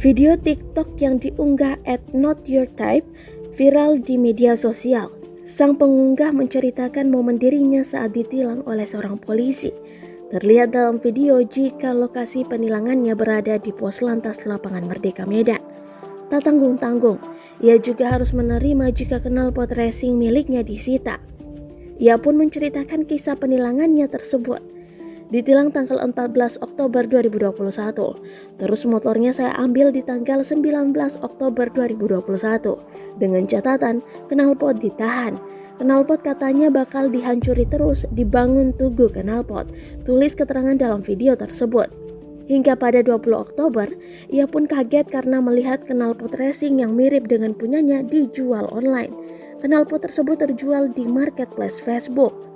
Video TikTok yang diunggah @notyourtype viral di media sosial. Sang pengunggah menceritakan momen dirinya saat ditilang oleh seorang polisi. Terlihat dalam video jika lokasi penilangannya berada di pos lantas lapangan Merdeka Medan. Tak tanggung-tanggung, ia juga harus menerima jika knalpot racing miliknya disita. Ia pun menceritakan kisah penilangannya tersebut. Ditilang tanggal 14 Oktober 2021. Terus motornya saya ambil di tanggal 19 Oktober 2021. Dengan catatan knalpot ditahan. Knalpot katanya bakal dihancuri terus, dibangun tugu knalpot. Tulis keterangan dalam video tersebut. Hingga pada 20 Oktober, ia pun kaget karena melihat knalpot racing yang mirip dengan punyanya dijual online. Knalpot tersebut terjual di marketplace Facebook.